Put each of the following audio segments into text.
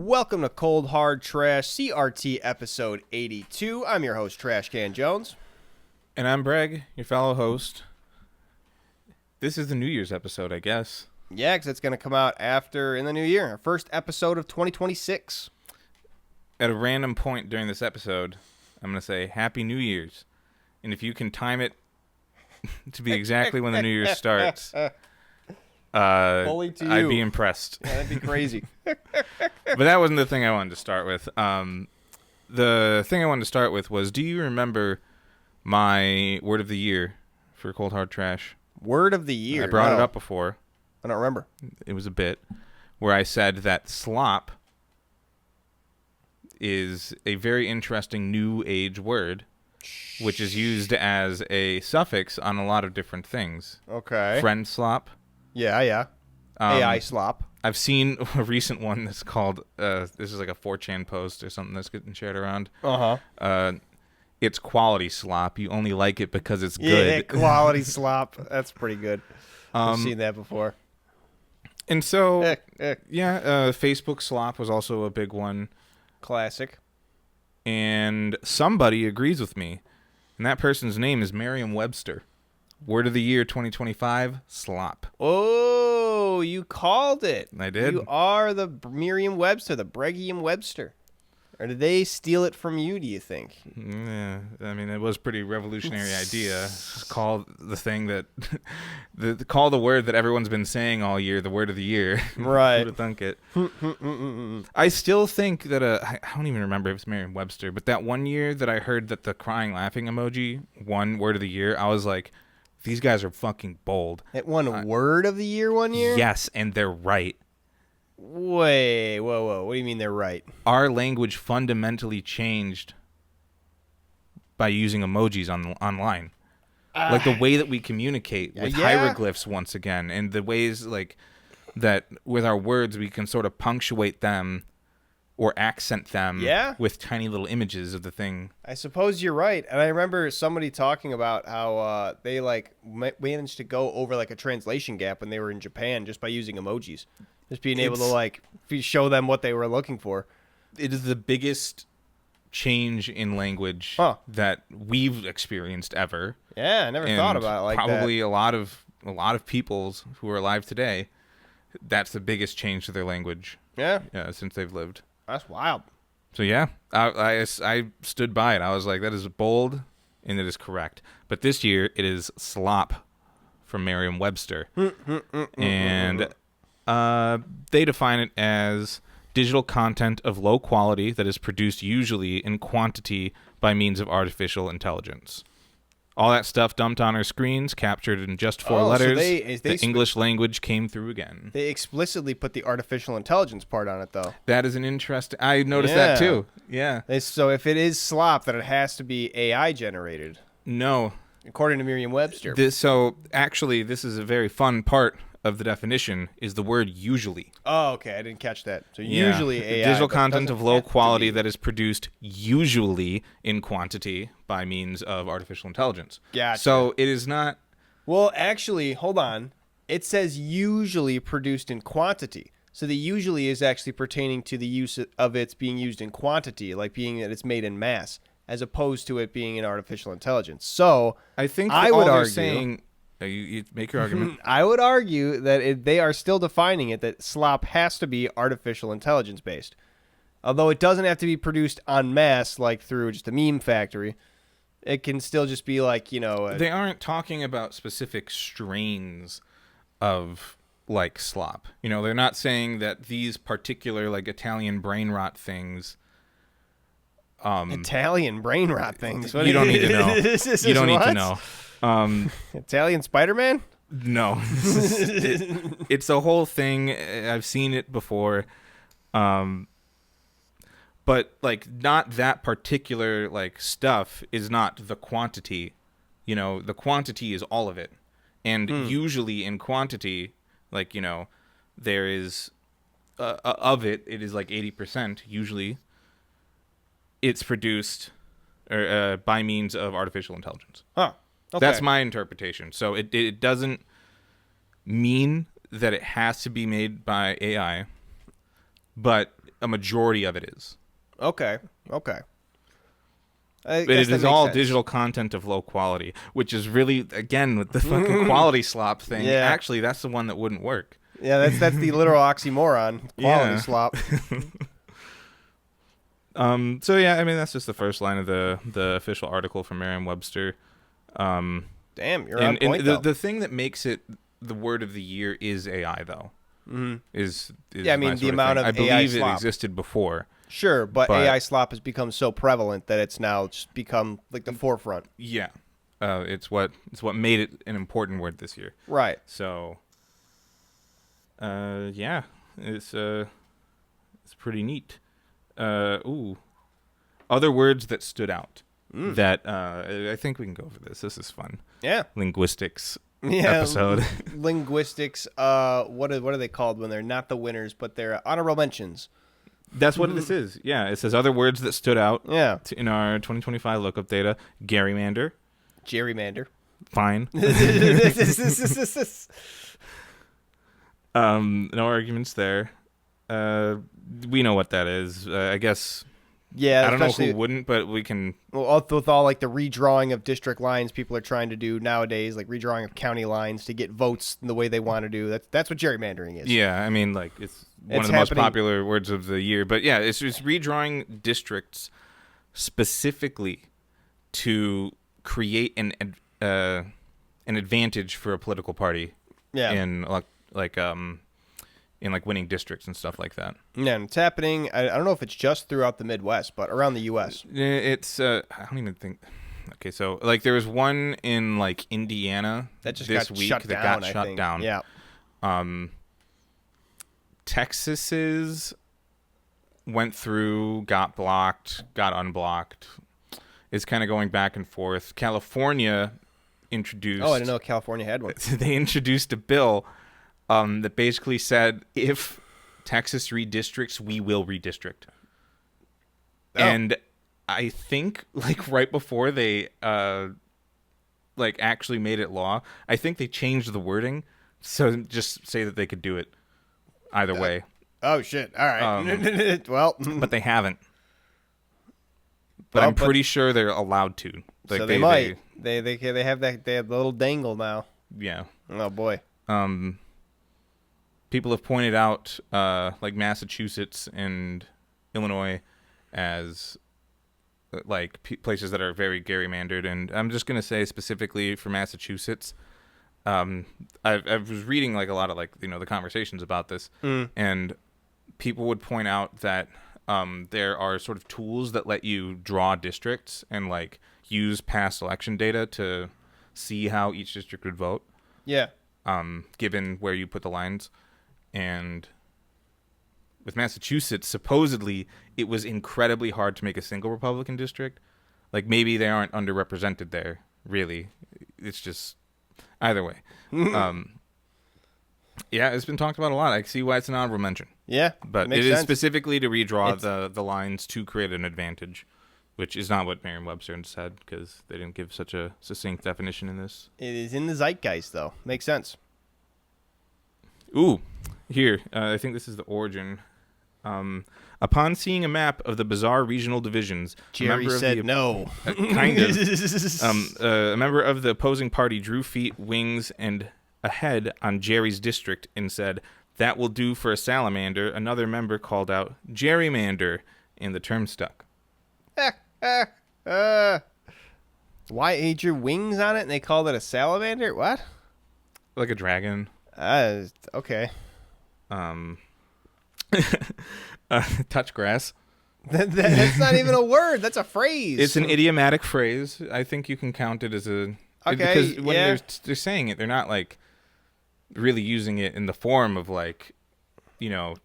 Welcome to Cold Hard Trash, CRT episode 82. I'm your host, Trashcan Jones. And I'm Breeg, your fellow host. This is the New Year's episode, I guess. Yeah, because it's going to come out in the new year, our first episode of 2026. At a random point during this episode, I'm going to say Happy New Year's. And if you can time it to be exactly when the New Year starts, Fully to you. I'd be impressed. Yeah, that'd be crazy. But that wasn't the thing I wanted to start with. The thing I wanted to start with was, do you remember my word of the year for Cold Hard Trash? Word of the year? I brought it up before. I don't remember. It was a bit where I said that slop is a very interesting new age word, which is used as a suffix on a lot of different things. Okay. Friend slop. Yeah. AI slop. I've seen a recent one that's called, this is like a 4chan post or something that's getting shared around. It's quality slop. You only like it because it's good. Yeah, quality slop. That's pretty good. I've seen that before. And so, Facebook slop was also a big one. Classic. And somebody agrees with me. And that person's name is Merriam-Webster. Word of the year 2025, slop. Oh, you called it. I did. You are the Merriam-Webster, the Merriam-Webster. Or did they steal it from you, do you think? Yeah, I mean, it was a pretty revolutionary idea. Just call the thing that, call the word that everyone's been saying all year, the word of the year. Right. Who would have thunk it? I still think that, I don't even remember if it's Merriam-Webster, but that one year that I heard that the crying laughing emoji won word of the year, I was like, these guys are fucking bold. It won word of the year one year? Yes, and they're right. Wait, whoa. What do you mean they're right? Our language fundamentally changed by using emojis online. Like the way that we communicate with hieroglyphs once again, and the ways like that with our words we can sort of punctuate them or accent them with tiny little images of the thing. I suppose you're right. And I remember somebody talking about how they like managed to go over like a translation gap when they were in Japan just by using emojis. Just being able to like show them what they were looking for. It is the biggest change in language that we've experienced ever. Yeah, I never thought about it like probably that. a lot of peoples who are alive today, that's the biggest change to their language. Yeah, since they've lived. That's wild. So yeah, I stood by it. I was like, that is bold and it is correct. But this year it is slop from Merriam-Webster, and they define it as digital content of low quality that is produced usually in quantity by means of artificial intelligence. All that stuff dumped on our screens, captured in just 4 letters. The English language came through again. They explicitly put the artificial intelligence part on it, though. That is an interesting... I noticed that, too. Yeah. So if it is slop, then it has to be AI generated. No. According to Merriam-Webster. So, actually, this is a very fun part of the definition, is the word usually. Oh, okay. I didn't catch that. So usually AI. Digital content of low quality that is produced usually in quantity by means of artificial intelligence. Gotcha. So it is not... Well, actually, hold on. It says usually produced in quantity. So the usually is actually pertaining to the use of it's being used in quantity, like being that it's made in mass, as opposed to it being in artificial intelligence. So I think I would argue... saying... You make your argument. I would argue that they are still defining it that slop has to be artificial intelligence based. Although it doesn't have to be produced en masse like through just a meme factory. It can still just be like, they aren't talking about specific strains of like slop. They're not saying that these particular like Italian brain rot things... Italian brain rot things? You don't need to know. You don't need to know. Italian Spider-Man? No. It's a whole thing. I've seen it before. But like not that particular like stuff is not the quantity. The quantity is all of it. And usually in quantity, like, there is of it is like 80% usually it's produced by means of artificial intelligence. Huh. Okay. That's my interpretation. So it doesn't mean that it has to be made by AI, but a majority of it is. Okay. But it is all digital content of low quality, which is really, again, with the fucking quality slop thing. Yeah. Actually, that's the one that wouldn't work. Yeah, that's the literal oxymoron. Quality slop. So yeah, I mean that's just the first line of the official article from Merriam-Webster. Damn, you're on point. The thing that makes it the word of the year is AI though. Mm-hmm. Is yeah, I mean the amount of I AI believe slop. it existed before. Sure, but AI slop has become so prevalent that it's now just become like the forefront. Yeah, it's what made it an important word this year. Right. So, yeah, it's pretty neat. Other words that stood out that I think we can go over this. This is fun. Yeah. Linguistics episode. Linguistics. What are they called when they're not the winners, but they're honorable mentions? That's what this is. Yeah, it says other words that stood out. Yeah. In our 2025 lookup data: gerrymander. Fine. No arguments there. We know what that is. I guess. Yeah, I don't know who wouldn't, but we can. Well, with all like the redrawing of district lines people are trying to do nowadays, like redrawing of county lines to get votes the way they want to do. That's what gerrymandering is. Yeah, I mean, like it's one of the most popular words of the year. But yeah, it's redrawing districts specifically to create an advantage for a political party. Yeah. In winning districts and stuff like that. Yeah, and it's happening. I don't know if it's just throughout the Midwest, but around the U.S. It's I don't even think. Okay, so like there was one in like Indiana that just this got week shut that down, got shut down. Yeah. Texas's went through, got blocked, got unblocked. It's kind of going back and forth. California introduced. Oh, I didn't know California had one. They introduced a bill that basically said if Texas redistricts, we will redistrict. Oh. And I think like right before they actually made it law, I think they changed the wording so just say that they could do it either way. Oh shit! All right. Well, but they haven't. But I'm pretty sure they're allowed to. Like so they might. They have that. They have the little dangle now. Yeah. Oh boy. People have pointed out like Massachusetts and Illinois as like places that are very gerrymandered, and I'm just gonna say specifically for Massachusetts. I was reading like a lot of like the conversations about this, and people would point out that there are sort of tools that let you draw districts and like use past election data to see how each district would vote. Yeah. Given where you put the lines. And with Massachusetts, supposedly it was incredibly hard to make a single Republican district. Like maybe they aren't underrepresented there, really. It's just either way. Yeah, it's been talked about a lot. I see why it's an honorable mention. Yeah, but it is specifically to redraw the lines to create an advantage, which is not what Merriam-Webster said because they didn't give such a succinct definition in this. It is in the zeitgeist, though. Makes sense. Ooh, here. I think this is the origin. Upon seeing a map of the bizarre regional divisions, Jerry said no. Kind of. A member of the opposing party drew feet, wings, and a head on Jerry's district and said, "That will do for a salamander." Another member called out, "Gerrymander," and the term stuck. Why age your wings on it and they called it a salamander? What? Like a dragon. Okay. Touch grass. That's not even a word. That's a phrase. It's an idiomatic phrase. I think you can count it as a... Okay, because when they're saying it, they're not like really using it in the form of like,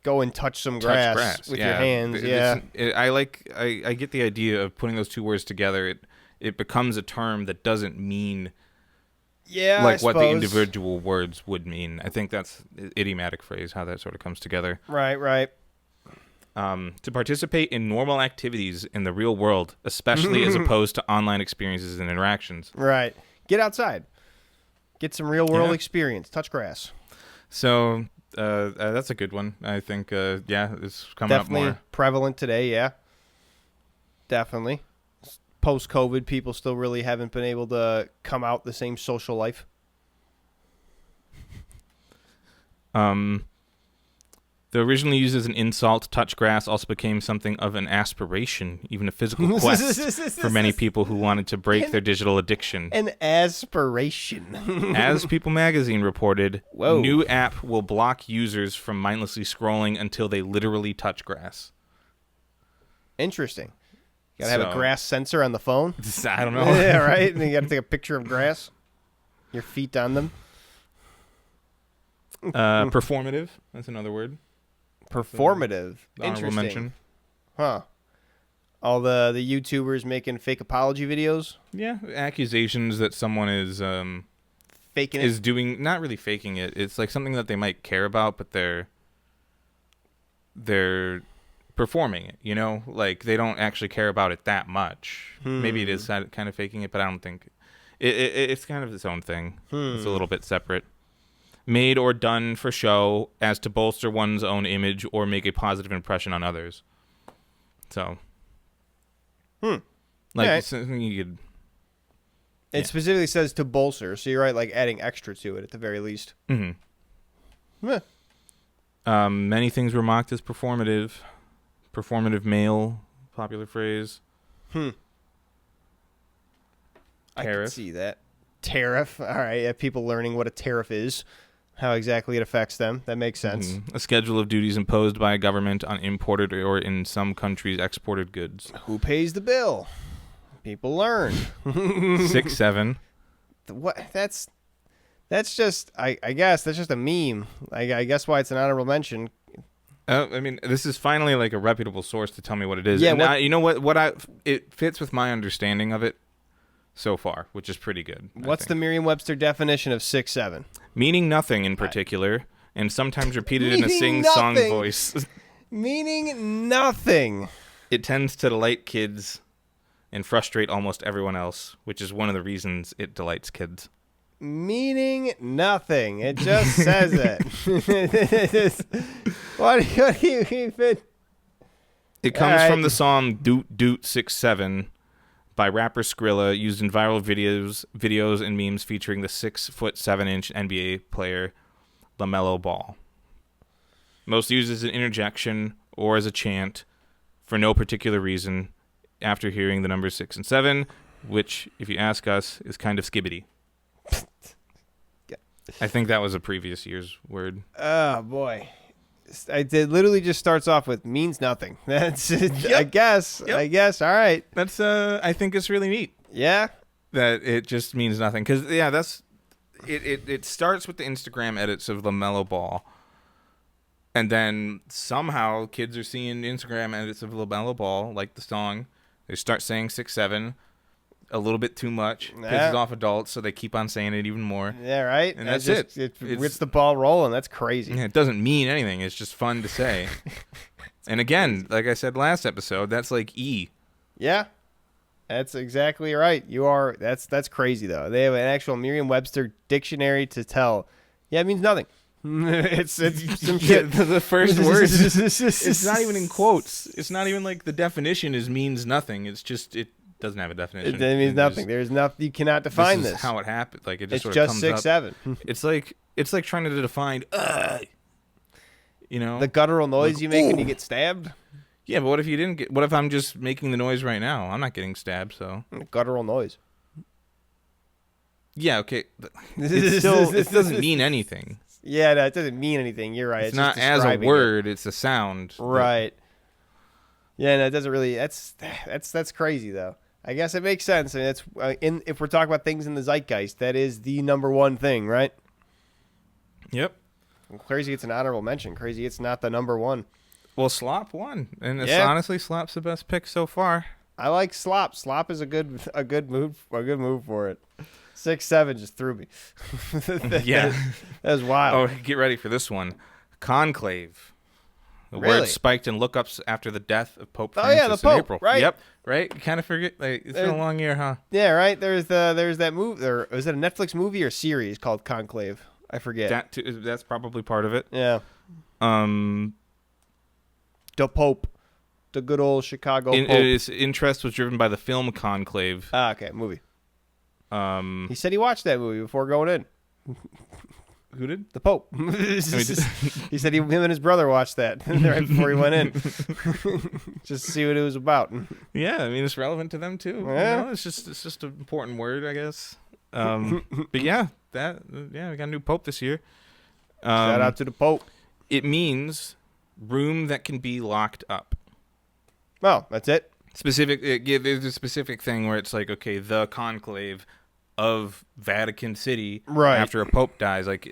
go and touch some grass with your hands. Yeah. I get the idea of putting those two words together. It becomes a term that doesn't mean like what the individual words would mean. I think that's idiomatic phrase, how that sort of comes together. Right. To participate in normal activities in the real world, especially as opposed to online experiences and interactions. Right. Get outside. Get some real world experience. Touch grass. So That's a good one. I think, it's coming Definitely up more. prevalent today, yeah. Definitely. Post-COVID, people still really haven't been able to come out the same social life. Though originally used as an insult, touch grass also became something of an aspiration, even a physical quest for many people who wanted to break their digital addiction. An aspiration. As People magazine reported, Whoa. new app will block users from mindlessly scrolling until they literally touch grass. Interesting. You gotta have a So- grass sensor on the phone. I don't know. Yeah, right? And you gotta take a picture of grass. Your feet on them. Performative. That's another word. Performative. Honorable Interesting. mention. Huh. All the YouTubers making fake apology videos. Yeah, accusations that someone is Faking it. is doing, not really faking it. It's like something that they might care about, but they're performing it, you know? Like they don't actually care about it that much. Maybe it is kind of faking it, but I don't think it's kind of its own thing. It's a little bit separate. Made or done for show as to bolster one's own image or make a positive impression on others. So, like Alright. something you could. It specifically says to bolster, so you're right, like adding extra to it at the very least. Mm-hmm. Meh. Many things were mocked as performative. Performative male, popular phrase. I can Tariff. see that. Tariff. All right, yeah, people learning what a tariff is, how exactly it affects them. That makes sense. A schedule of duties imposed by a government on imported or in some countries exported goods. Who pays the bill? People learn. 6-7. What? That's just. I guess that's just a meme. I guess why it's an honorable mention. I mean, this is finally like a reputable source to tell me what it is. Yeah, And you know what? It fits with my understanding of it so far, which is pretty good. What's the Merriam-Webster definition of 6'7"? Meaning nothing in particular, and sometimes repeated in a Meaning sing-song nothing. voice. Meaning nothing. It tends to delight kids and frustrate almost everyone else, which is one of the reasons it delights kids. Meaning nothing. It just says it. What do you even? It comes Alright. from the song Doot Doot 6'7" by rapper Skrilla, used in viral videos and memes featuring the 6'7" NBA player LaMelo Ball. Most used as an interjection or as a chant for no particular reason after hearing the numbers 6 and 7, which, if you ask us, is kind of skibbity. I think that was a previous year's word. Oh boy. It literally just starts off with means nothing. That's it. Yep. I guess. Yep. I guess. All right. That's I think it's really neat Yeah. that it just means nothing, because that's it starts with the Instagram edits of LaMelo Ball, and then somehow kids are seeing Instagram edits of LaMelo Ball, like the song. They start saying 6'7", a little bit too much, Yeah. pisses off adults, so they keep on saying it even more. Yeah. Right. And that's just, it. It It's- gets the ball rolling. That's crazy. Yeah, it doesn't mean anything. It's just fun to say. And again, like I said last episode, that's like E. Yeah. That's exactly right. You are. That's crazy though. They have an actual Merriam-Webster dictionary to tell. Yeah, it means nothing. it's some shit. The first word. It's not even in quotes. It's not even like the definition is means nothing. It's just it doesn't have a definition. It means It nothing. just- There's nothing. You cannot define this. this. Is how it happened. Like it just It's sort of just comes 6'7". up. It's like trying to define. You know. The guttural noise Like, you make when ooh. you get stabbed. Yeah, but what if you didn't get? What if I'm just making the noise right now? I'm not getting stabbed, so. Guttural noise. Yeah. Okay. It's still. It doesn't mean anything. Yeah, no, it doesn't mean anything. You're right. It's not just as a describing it. word. It's a sound. Right. Yeah, no, it doesn't really. That's crazy though. I guess it makes sense. I mean, that's if we're talking about things in the zeitgeist, that is the number one thing, right? Yep. Crazy, it's an honorable mention. Crazy, it's not the number one. Well, Slop won, and it's Yeah. honestly Slop's the best pick so far. I like Slop. Slop is a good move for it. 6'7" just threw me. Yeah. That was wild. Oh, get ready for this one. Conclave. The Really? word spiked in lookups after the death of Pope Oh, Francis yeah, the in Pope, April. right. Yep. Right. You kind of forget. Like it's been a long year, huh? Yeah, right. There's that movie. Was it a Netflix movie or series called Conclave? I forget. That's probably part of it. Yeah. Um, The Pope. The good old Chicago Pope. His interest was driven by the film Conclave. Ah, okay, movie. Um, He said he watched that movie before going in. who did? The Pope. He said him and his brother watched that right before he went in. Just to see what it was about. Yeah, I mean, it's relevant to them too. Yeah. You know, it's just an important word, I guess. But yeah, we got a new Pope this year. Shout out to the Pope. It means room that can be locked up. Oh, that's it? There's a specific thing where it's like, okay, the conclave of Vatican City, right, after a pope dies, like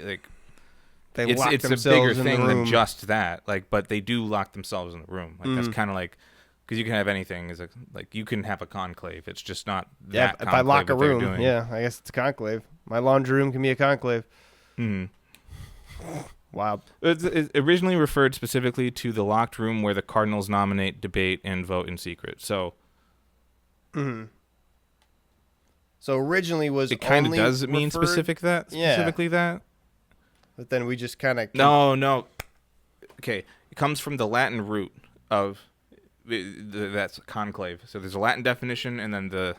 they lock it's themselves a bigger in the thing room. than just that. Like, but they do lock themselves in the room. Like that's kind of like, because you can have anything. Like you can have a conclave. It's just not that. If I lock a that they're room, doing. yeah, I guess it's a conclave. My laundry room can be a conclave. Wow. It originally referred specifically to the locked room where the cardinals nominate, debate, and vote in secret. So, so originally was it kind of does mean referred, specifically that. But then we just kind of no. Okay, it comes from the Latin root of that's conclave. So there's a Latin definition and then the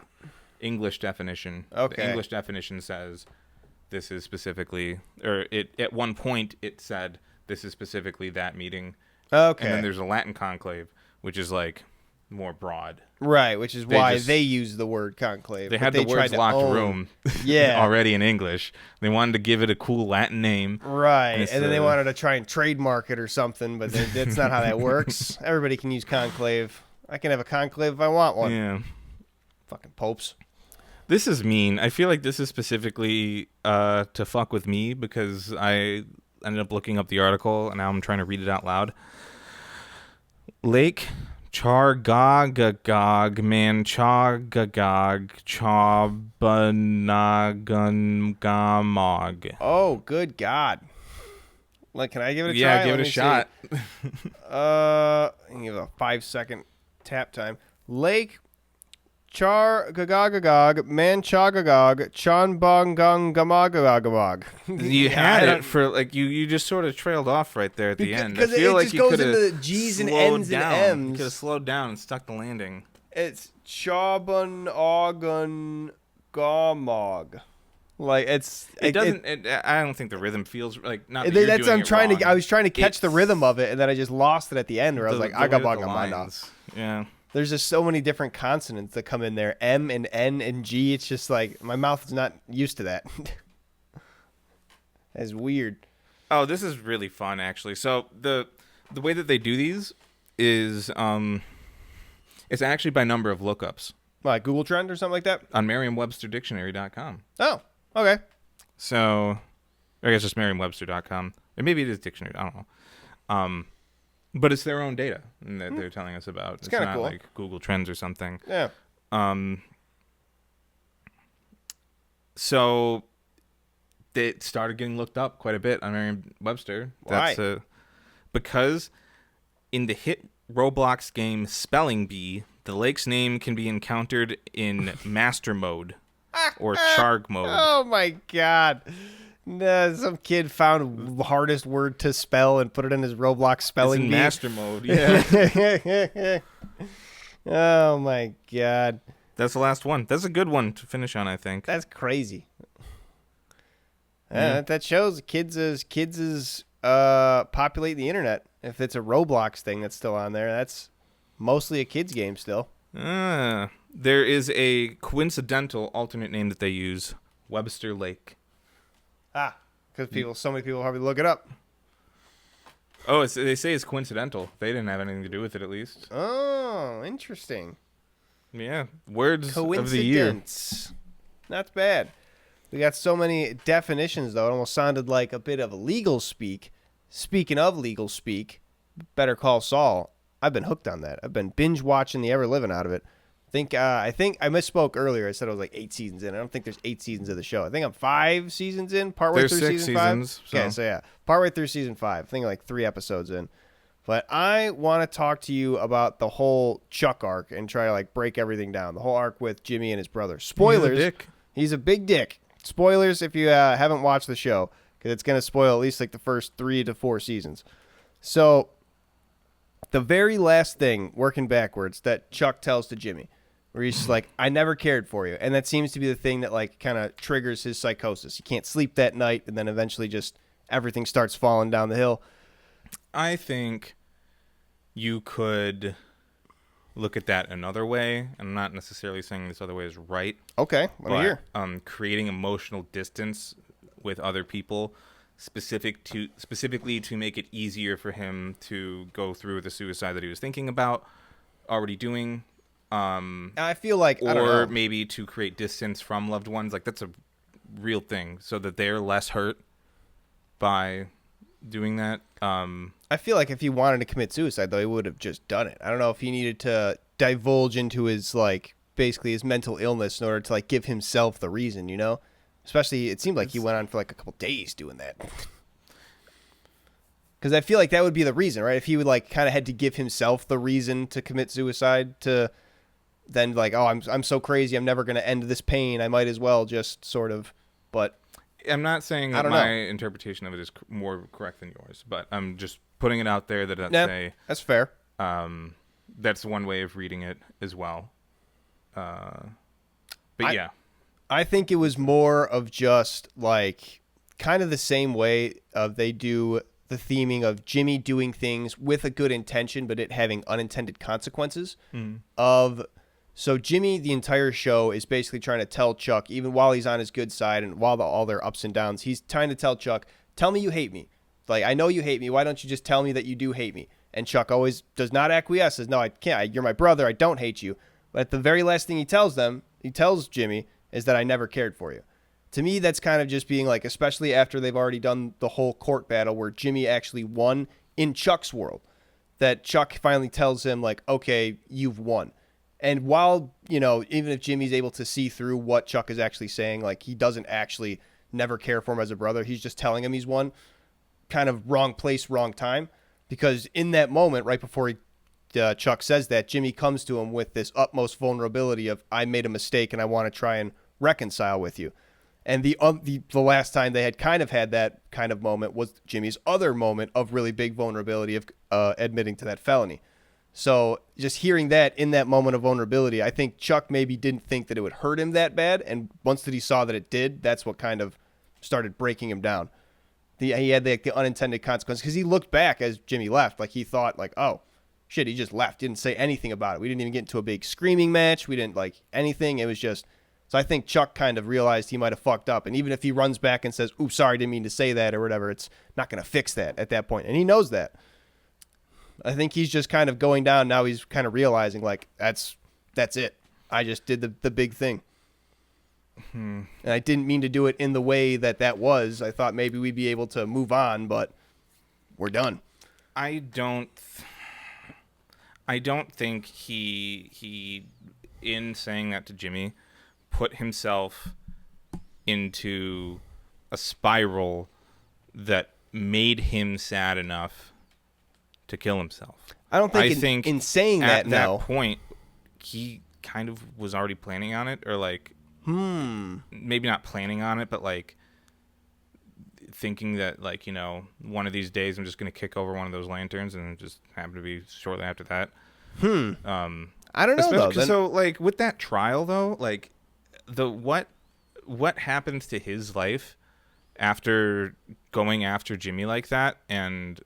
English definition. Okay. The English definition says this is specifically, or it at one point it said this is specifically that meeting. Okay. And then there's a Latin conclave, which is like more broad. Right, which is why they use the word conclave. They had the words locked room already in English. They wanted to give it a cool Latin name. Right, and then they wanted to try and trademark it or something, but that's not how that works. Everybody can use conclave. I can have a conclave if I want one. Yeah. Fucking popes. This is mean. I feel like this is specifically to fuck with me because I ended up looking up the article and now I'm trying to read it out loud. Lake Chargagagog Manchagagog Chabanagangmog. Oh, good God. Like, can I give it a try? Yeah, give it a shot. I can give it a 5-second tap time. Lake Chargagagagog Manchagagog Chanbangangamagagagog. You had it for like you just sort of trailed off right there at the end. I Because feel it like just you goes could into have the G's and N's and M's. You could have slowed down and stuck the landing. It's Chabanagangmog. Like it doesn't. I don't think the rhythm feels like not. That that's you're I'm doing trying it to. wrong. I was trying to catch the rhythm of it, and then I just lost it at the end, where I was like, "Agabagamana." Yeah. There's just so many different consonants that come in there. M and N and G. It's just like my mouth is not used to that. That's weird. Oh, this is really fun actually. So the way that they do these is it's actually by number of lookups. Like Google Trend or something like that? On Merriam-Webster Oh, okay. So I guess just Merriam-Webster.com. Or maybe it is dictionary. I don't know. But it's their own data that they're telling us about. It's kind of not cool. like Google Trends or something. Yeah. So they started getting looked up quite a bit on Merriam-Webster. Why? Because in the hit Roblox game Spelling Bee, the lake's name can be encountered in Master Mode or Charg Mode. Oh my God. Nah, some kid found the hardest word to spell and put it in his Roblox spelling bee. Bee. Master Mode, yeah. Oh my God. That's the last one. That's a good one to finish on, I think. That's crazy. That shows kids populate the internet. If it's a Roblox thing that's still on there, that's mostly a kids game still. There is a coincidental alternate name that they use, Webster Lake. Ah, because so many people probably look it up. Oh, they say it's coincidental. They didn't have anything to do with it, at least. Oh, interesting. Yeah, words of the year. Coincidence. Not bad. We got so many definitions, though. It almost sounded like a bit of legal speak. Speaking of legal speak, Better Call Saul. I've been hooked on that. I've been binge watching the ever living out of it. I think I misspoke earlier. I said it was like 8 seasons in. I don't think there's 8 seasons of the show. I think I'm 5 seasons in, partway through season 5. So. Okay, so yeah, partway through season 5. I think like 3 episodes in. But I want to talk to you about the whole Chuck arc and try to like break everything down. The whole arc with Jimmy and his brother. Spoilers. He's a dick. He's a big dick. Spoilers if you haven't watched the show, because it's going to spoil at least like the first 3 to 4 seasons. So the very last thing, working backwards, that Chuck tells to Jimmy, where he's just like, I never cared for you. And that seems to be the thing that like kind of triggers his psychosis. He can't sleep that night, and then eventually just everything starts falling down the hill. I think you could look at that another way. I'm not necessarily saying this other way is right. Okay, let me hear. Creating emotional distance with other people, specifically to make it easier for him to go through the suicide that he was thinking about already doing. I feel like, I don't know. Or maybe to create distance from loved ones. Like, that's a real thing, so that they're less hurt by doing that. I feel like if he wanted to commit suicide, though, he would have just done it. I don't know if he needed to divulge into his, like, basically his mental illness in order to, like, give himself the reason, you know? Especially, it seemed like he went on for, like, a couple days doing that. Because I feel like that would be the reason, right? If he would, like, kind of had to give himself the reason to commit suicide to then, like, oh, I'm so crazy, I'm never going to end this pain, I might as well just sort of, but... I'm not saying that my interpretation of it is more correct than yours, but I'm just putting it out there that that's fair. That's one way of reading it as well. But yeah. I think it was more of just like kind of the same way they do the theming of Jimmy doing things with a good intention, but it having unintended consequences So Jimmy, the entire show, is basically trying to tell Chuck, even while he's on his good side and while all their ups and downs, he's trying to tell Chuck, tell me you hate me. Like, I know you hate me. Why don't you just tell me that you do hate me? And Chuck always does not acquiesce, says, no, I can't. You're my brother. I don't hate you. But the very last thing he tells Jimmy, is that I never cared for you. To me, that's kind of just being like, especially after they've already done the whole court battle where Jimmy actually won in Chuck's world, that Chuck finally tells him, like, okay, you've won. And while, you know, even if Jimmy's able to see through what Chuck is actually saying, like he doesn't actually never care for him as a brother, he's just telling him he's won, kind of wrong place, wrong time. Because in that moment, right before Chuck says that, Jimmy comes to him with this utmost vulnerability of, I made a mistake and I want to try and reconcile with you. And the last time they had kind of had that kind of moment was Jimmy's other moment of really big vulnerability of admitting to that felony. So just hearing that in that moment of vulnerability, I think Chuck maybe didn't think that it would hurt him that bad. And once that he saw that it did, that's what kind of started breaking him down. He had like the unintended consequences because he looked back as Jimmy left. Like he thought like, oh, shit, he just left. Didn't say anything about it. We didn't even get into a big screaming match. We didn't like anything. It was just... So I think Chuck kind of realized he might have fucked up. And even if he runs back and says, oops, sorry, didn't mean to say that or whatever, it's not going to fix that at that point. And he knows that. I think he's just kind of going down. Now he's kind of realizing, like, that's it. I just did the big thing. And I didn't mean to do it in the way that was. I thought maybe we'd be able to move on, but we're done. I don't think he in saying that to Jimmy put himself into a spiral that made him sad enough to kill himself. I don't think, in saying that, at that point, he kind of was already planning on it, or like, maybe not planning on it, but like thinking that, like, you know, one of these days I'm just going to kick over one of those lanterns, and it just happened to be shortly after that. I don't know though. So like with that trial though, like what happens to his life after going after Jimmy like that and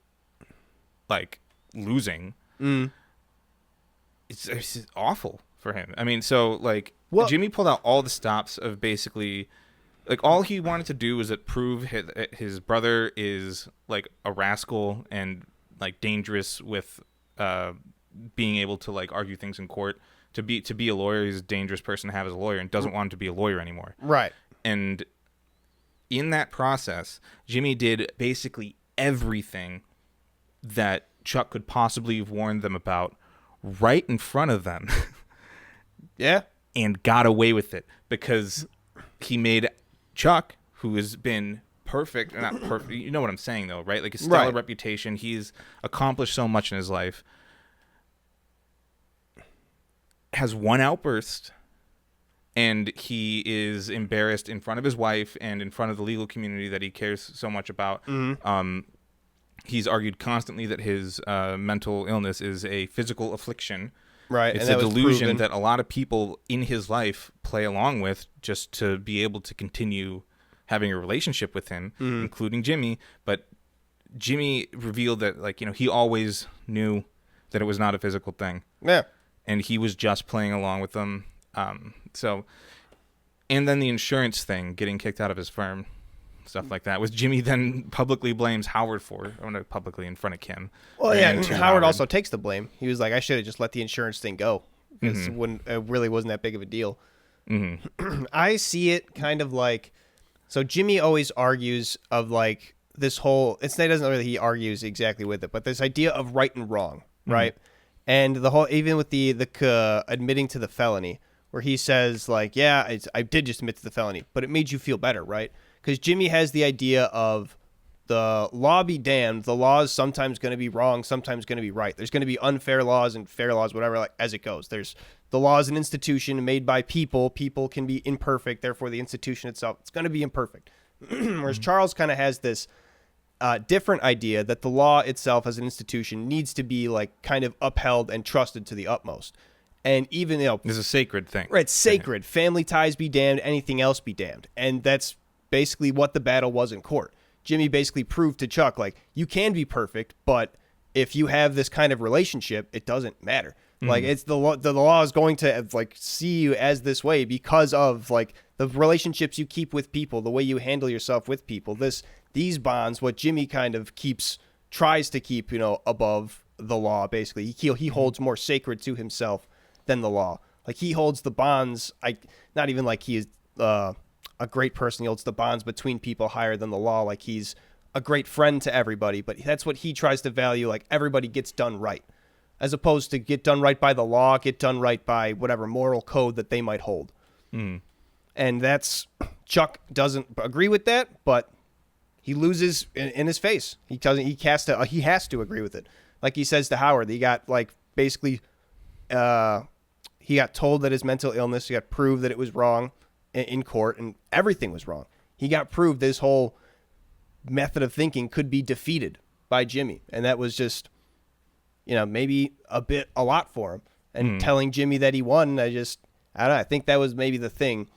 like losing? It's awful for him. I mean, so like Jimmy pulled out all the stops of basically like all he wanted to do was prove his brother is like a rascal and like dangerous with being able to like argue things in court. To be a lawyer, he's a dangerous person to have as a lawyer and doesn't want to be a lawyer anymore. Right. And in that process, Jimmy did basically everything that Chuck could possibly have warned them about right in front of them. Yeah. And got away with it because he made Chuck, who has been perfect, not perfect, you know what I'm saying though, right? Like a stellar reputation. He's accomplished so much in his life. Has one outburst and he is embarrassed in front of his wife and in front of the legal community that he cares so much about. He's argued constantly that his mental illness is a physical affliction. Right. It's and a that was delusion proven. that a lot of people in his life play along with just to be able to continue having a relationship with him, including Jimmy. But Jimmy revealed that, like, he always knew that it was not a physical thing. Yeah. And he was just playing along with them. And then the insurance thing, getting kicked out of his firm, stuff like that, was Jimmy then publicly blames Howard for. I want to publicly in front of Kim. Well, yeah, and and to Howard also takes the blame. He was like, I should have just let the insurance thing go. Because it really wasn't that big of a deal. I see it kind of like, so Jimmy always argues of like this whole, it doesn't really, he argues exactly with it, but this idea of right and wrong, right? And the whole, even with the admitting to the felony, where he says like, yeah, I did just admit to the felony, but it made you feel better, right? Because Jimmy has the idea of the law be damned. The law is sometimes going to be wrong, sometimes going to be right. There's going to be unfair laws and fair laws, whatever, like as it goes. The law is an institution made by people. People can be imperfect. Therefore, the institution itself, it's going to be imperfect. Whereas Charles kind of has this different idea that the law itself as an institution needs to be like kind of upheld and trusted to the utmost. And even, It's a sacred thing. Right, it's sacred. Family ties be damned, anything else be damned. And that's basically what the battle was in court. Jimmy basically proved to Chuck, like, you can be perfect, but if you have this kind of relationship, it doesn't matter. Like, it's the law is going to like see you as this way because of like the relationships you keep with people, the way you handle yourself with people. These bonds, what Jimmy kind of tries to keep, above the law. Basically, he holds more sacred to himself than the law. Like he holds the bonds. Not even like he is a great person. He holds the bonds between people higher than the law. Like he's a great friend to everybody. But that's what he tries to value. Like everybody gets done right, as opposed to get done right by the law, get done right by whatever moral code that they might hold. And Chuck doesn't agree with that, but he loses in his face. He has to agree with it. Like he says to Howard, he got like basically, he got told that his mental illness, he got proved that it was wrong in court and everything was wrong. He got proved this whole method of thinking could be defeated by Jimmy. And that was just, maybe a lot for him. And telling Jimmy that he won, I don't know. I think that was maybe the thing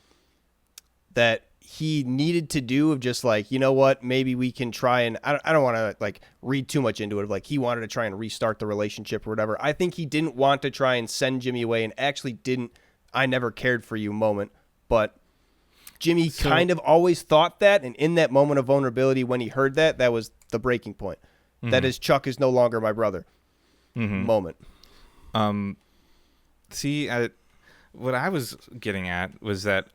that he needed to do, of just like, you know what, maybe we can try and I don't want to like read too much into it, of like he wanted to try and restart the relationship or whatever. I think he didn't want to try and send Jimmy away, and actually didn't I never cared for you moment. But Jimmy kind of always thought that, and in that moment of vulnerability when he heard that was the breaking point. That is, Chuck is no longer my brother moment. What I was getting at was that,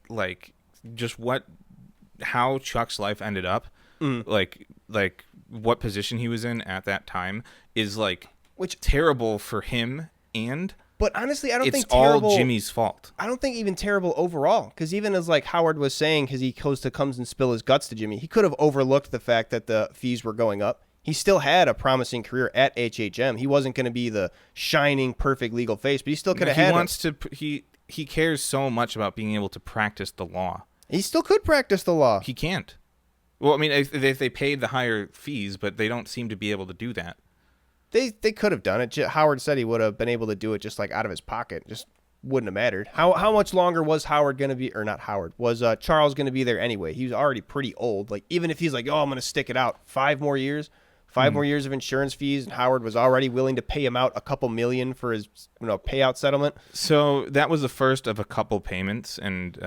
like, just how Chuck's life ended up, like what position he was in at that time is like, terrible for him, but honestly, I don't think it's all Jimmy's fault. I don't think even terrible overall, because even as like Howard was saying, because he comes and spill his guts to Jimmy, he could have overlooked the fact that the fees were going up. He still had a promising career at HHM. He wasn't going to be the shining, perfect legal face, but he still could have had. He cares so much about being able to practice the law. He still could practice the law. He can't. Well, I mean, if they paid the higher fees, but they don't seem to be able to do that. They could have done it. Howard said he would have been able to do it just like out of his pocket. Just wouldn't have mattered. How much longer was Howard going to be, or not Howard, was Charles going to be there anyway? He was already pretty old. Like, even if he's like, I'm going to stick it out 5 more years, 5 more years of insurance fees, and Howard was already willing to pay him out a couple million for his payout settlement. So that was the first of a couple payments, and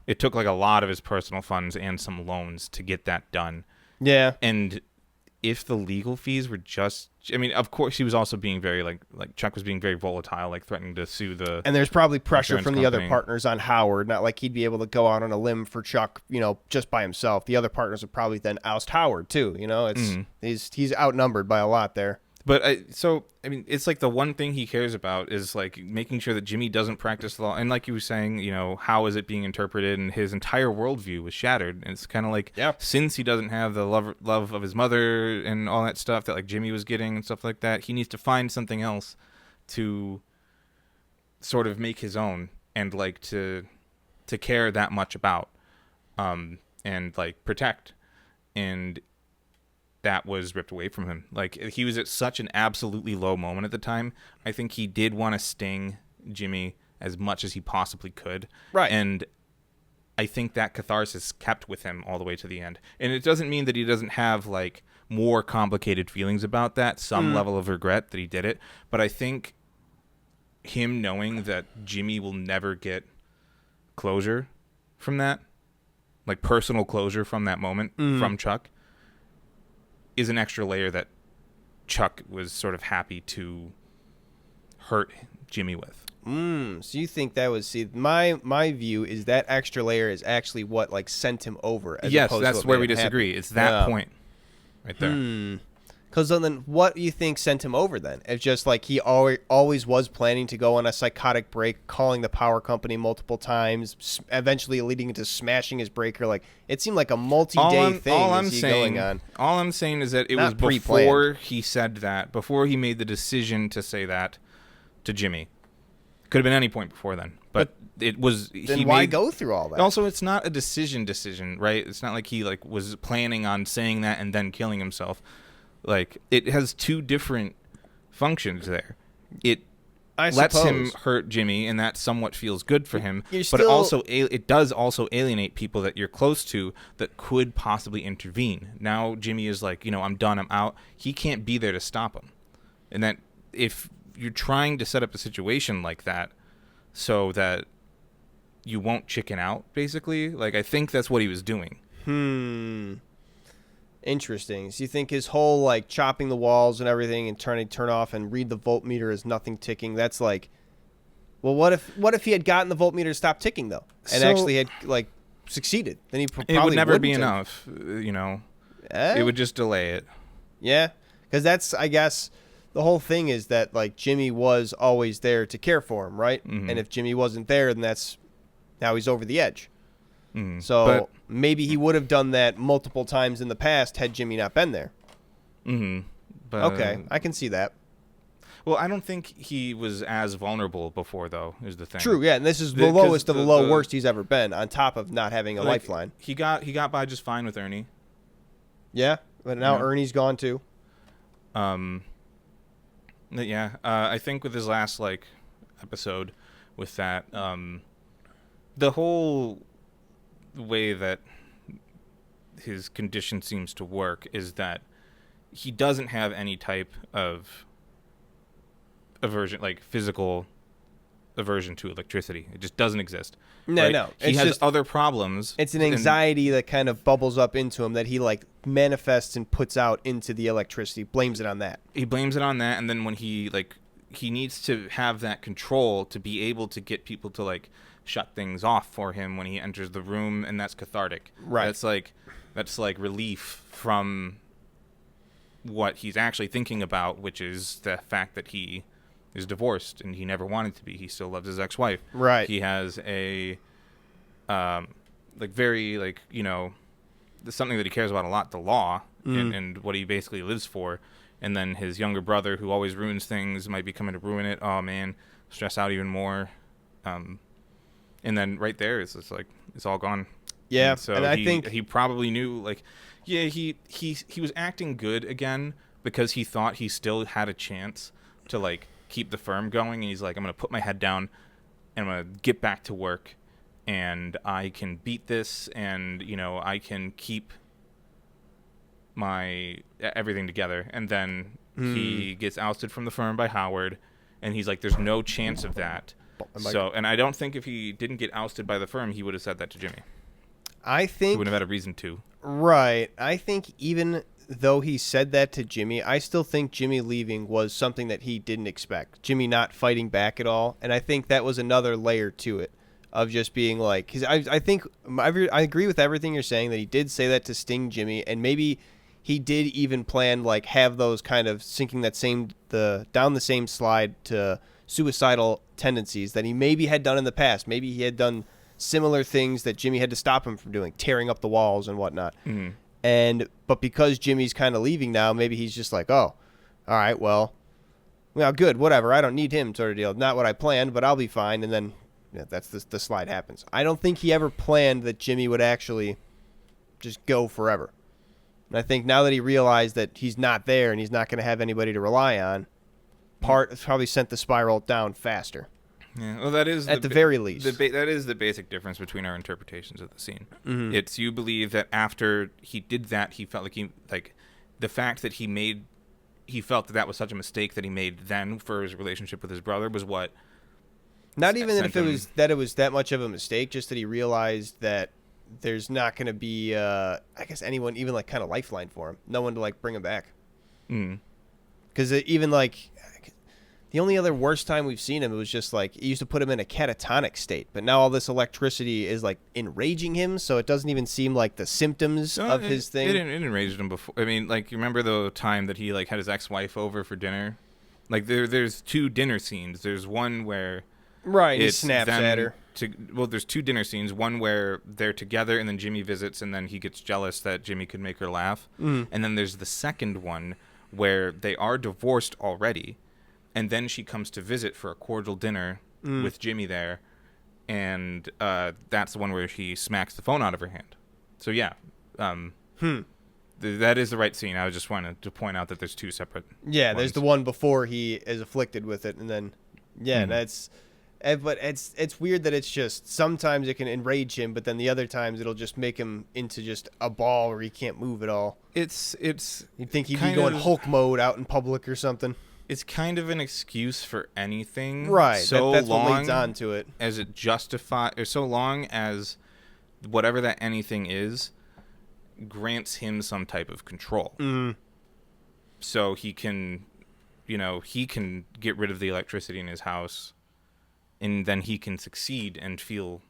it took like a lot of his personal funds and some loans to get that done. Yeah. And if the legal fees were just, I mean, of course he was also being very like Chuck was being very volatile, like threatening to sue the. And there's probably pressure from the company. other partners on Howard, not like he'd be able to go out on a limb for Chuck, just by himself. The other partners would probably then oust Howard too. He's outnumbered by a lot there. But it's like the one thing he cares about is like making sure that Jimmy doesn't practice the law. And like you were saying, how is it being interpreted? And his entire worldview was shattered. And it's kind of like, since he doesn't have the love of his mother and all that stuff that like Jimmy was getting and stuff like that, he needs to find something else to sort of make his own. and like to care that much about, and like protect, and that was ripped away from him. Like, he was at such an absolutely low moment at the time. I think he did want to sting Jimmy as much as he possibly could. Right. And I think that catharsis kept with him all the way to the end. And it doesn't mean that he doesn't have like more complicated feelings about that, some level of regret that he did it. But I think him knowing that Jimmy will never get closure from that, like personal closure from that moment from Chuck, is an extra layer that Chuck was sort of happy to hurt Jimmy with. So you think that was, see, my view is that extra layer is actually what like sent him over. As Yes, opposed that's to where what we made him disagree. happy. It's that point right there. Because then what do you think sent him over then? It's just like he always was planning to go on a psychotic break, calling the power company multiple times, eventually leading to smashing his breaker. Like, it seemed like a multi-day thing going on. All I'm saying is that it Not was before he said that, before he made the decision to say that to Jimmy. Could have been any point before then, but it was. Then why go through all that? Also, it's not a decision, right? It's not like he like was planning on saying that and then killing himself. Like, it has two different functions there. It lets him hurt Jimmy, and that somewhat feels good for him. But it does also alienate people that you're close to that could possibly intervene. Now Jimmy is like, I'm done, I'm out. He can't be there to stop him. And that if you're trying to set up a situation like that so that you won't chicken out, basically, like, I think that's what he was doing. Interesting. So you think his whole like chopping the walls and everything and turn off and read the voltmeter as nothing ticking? That's like, well, what if he had gotten the voltmeter to stop ticking though, and actually had like succeeded? Then he probably it would never be have. enough. It would just delay it. Yeah, because that's, I guess, the whole thing is that like Jimmy was always there to care for him, right? And if Jimmy wasn't there, then now he's over the edge. So maybe he would have done that multiple times in the past had Jimmy not been there. But, okay, I can see that. Well, I don't think he was as vulnerable before, though, is the thing. True, yeah, and this is the lowest of the low worst he's ever been, on top of not having a lifeline. He got by just fine with Ernie. Yeah, but now Ernie's gone too. Yeah, I think with his last episode with that, the whole way that his condition seems to work is that he doesn't have any type of aversion, like physical aversion to electricity. It just doesn't exist. No. He has just other problems. It's an anxiety that kind of bubbles up into him that he manifests and puts out into the electricity. Blames it on that. He blames it on that, and then when he needs to have that control to be able to get people to shut things off for him when he enters the room, and that's cathartic. Right. That's relief from what he's actually thinking about, which is the fact that he is divorced and he never wanted to be. He still loves his ex-wife. Right. He has a very something that he cares about a lot, the law, and what he basically lives for. And then his younger brother, who always ruins things, might be coming to ruin it. Oh man, stress out even more. And then right there, it's just it's all gone. Yeah, and so and I think he probably knew he was acting good again because he thought he still had a chance to keep the firm going, and he's like, I'm gonna put my head down and I'm gonna get back to work, and I can beat this, and I can keep my everything together. And then he gets ousted from the firm by Howard, and he's like, there's no chance of that. So, and I don't think if he didn't get ousted by the firm, he would have said that to Jimmy. I think he wouldn't have had a reason to. Right. I think even though he said that to Jimmy, I still think Jimmy leaving was something that he didn't expect. Jimmy not fighting back at all. And I think that was another layer to it of just being because I think I agree with everything you're saying, that he did say that to sting Jimmy, and maybe he did even plan have those kind of sinking down the same slide to suicidal tendencies that he maybe had done in the past. Maybe he had done similar things that Jimmy had to stop him from doing, tearing up the walls and whatnot. But because Jimmy's kind of leaving now, maybe he's just oh, all right, well, good, whatever. I don't need him, sort of deal. Not what I planned, but I'll be fine. And then yeah, that's the slide happens. I don't think he ever planned that Jimmy would actually just go forever. And I think now that he realized that he's not there and he's not going to have anybody to rely on, probably sent the spiral down faster. Yeah, well, that is at the very least. That is the basic difference between our interpretations of the scene. Mm-hmm. It's you believe that after he did that, he felt like the fact that he felt that was such a mistake that he made then for his relationship with his brother was what. Not even if it was that much of a mistake, just that he realized that there's not going to be, I guess, anyone even like kind of lifeline for him. No one to like bring him back. Because even like the only other worst time we've seen him, it was just like it used to put him in a catatonic state. But now all this electricity is like enraging him, so it doesn't even seem like the symptoms of his thing. It enraged him before. I mean, like, you remember the time that he like had his ex-wife over for dinner? Like there's two dinner scenes. There's one where he snaps at her. There's two dinner scenes. One where they're together and then Jimmy visits and then he gets jealous that Jimmy could make her laugh. And then there's the second one where they are divorced already. And then she comes to visit for a cordial dinner with Jimmy there. And that's the one where he smacks the phone out of her hand. So, yeah. That is the right scene. I was just wanting to point out that there's two separate ones. There's the one before he is afflicted with it. And then, that's... But it's weird that it's just sometimes it can enrage him, but then the other times it'll just make him into just a ball where he can't move at all. You'd think he'd be going Hulk mode out in public or something. It's kind of an excuse for anything, right? So that's long what leads on to it, as it justifies, or so long as whatever that anything is grants him some type of control. So he can, he can get rid of the electricity in his house, and then he can succeed and feel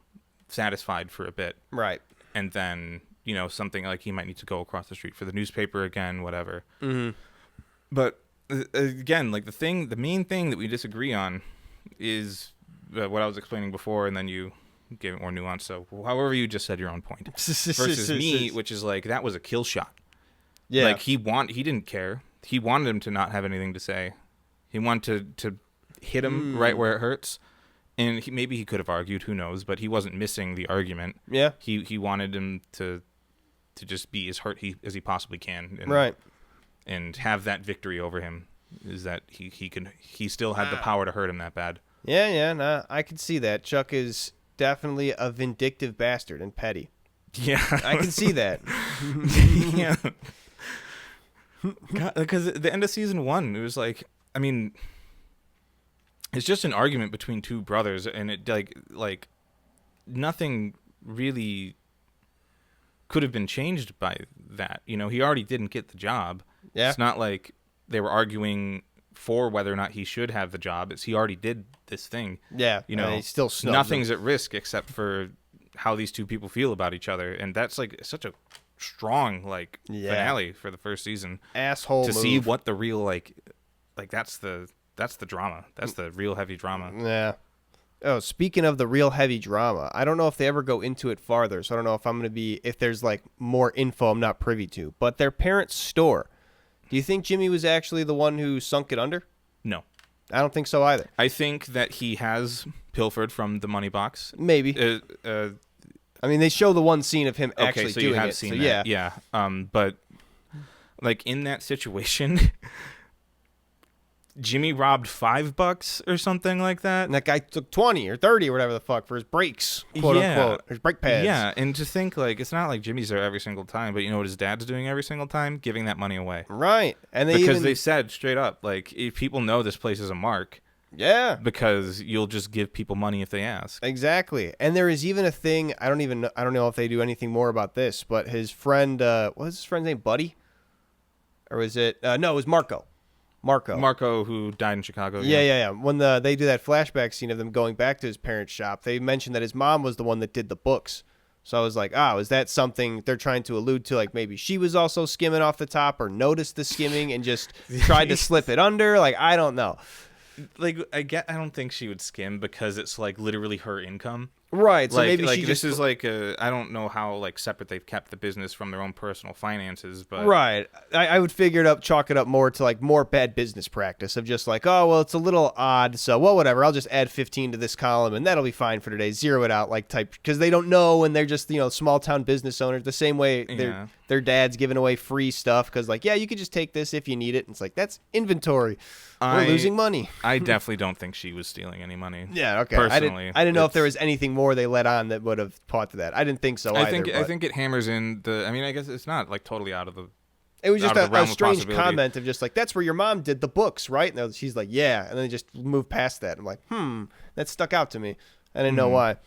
satisfied for a bit, right? And then something like he might need to go across the street for the newspaper again, whatever. But again, like the main thing that we disagree on is what I was explaining before, and then you gave it more nuance. So however you just said your own point versus me, which is like that was a kill shot. Yeah, like he didn't care. He wanted him to not have anything to say. He wanted to hit him right where it hurts, and maybe he could have argued. Who knows? But he wasn't missing the argument. Yeah, he wanted him to just be as hurt as he possibly can. And, right. And have that victory over him is that he still had the power to hurt him that bad. Yeah, I can see that. Chuck is definitely a vindictive bastard and petty. Yeah. I can see that. Yeah. Because at the end of season 1, it was like, I mean, it's just an argument between two brothers, and it like nothing really could have been changed by that. He already didn't get the job. Yeah. It's not like they were arguing for whether or not he should have the job. It's he already did this thing. Yeah. He still snubs nothing's him. At risk except for how these two people feel about each other, and that's like such a strong finale for the first season. Asshole to move. See what the real like that's the drama. That's the real heavy drama. Yeah. Oh, speaking of the real heavy drama, I don't know if they ever go into it farther, so I don't know if there's like more info I'm not privy to. But their parents' store. Do you think Jimmy was actually the one who sunk it under? No. I don't think so either. I think that he has pilfered from the money box. Maybe. I mean, they show the one scene of him actually so doing you have it. Seen so that. Yeah. But like in that situation, Jimmy robbed $5 or something like that. And that guy took 20 or 30 or whatever the fuck for his brakes, quote unquote, his brake pads. Yeah, and to think like it's not like Jimmy's there every single time, but you know what his dad's doing every single time? Giving that money away. Right. And they said straight up, like, if people know this place is a mark. Yeah. Because you'll just give people money if they ask. Exactly. And there is even a thing, I don't know if they do anything more about this, but his friend, what was his friend's name? Buddy? Or was it, no, it was Marco, who died in Chicago. Yeah. When they do that flashback scene of them going back to his parents' shop, they mentioned that his mom was the one that did the books. So I was like, is that something they're trying to allude to? Like maybe she was also skimming off the top or noticed the skimming and just tried to slip it under? Like, I don't know. Like, I don't think she would skim because it's like literally her income. Right. So Like, maybe she this just is like I don't know how like separate they've kept the business from their own personal finances, but right. I would chalk it up more to like more bad business practice of just like, oh well, it's a little odd, so well whatever. I'll just add 15 to this column and that'll be fine for today. Zero it out like type because they don't know and they're just small town business owners. The same way their dad's giving away free stuff because like you could just take this if you need it. And it's like that's inventory. We're losing money. I definitely don't think she was stealing any money. Yeah, okay. Personally, I didn't know if there was anything more they let on that would have taught to that. I didn't think so either. I think it hammers in the. I mean, I guess it's not like totally out of the. It was just out of the a realm of strange possibility. comment of just like that's where your mom did the books, right? And she's like, yeah, and then they just moved past that. I'm like, that stuck out to me. I didn't know why.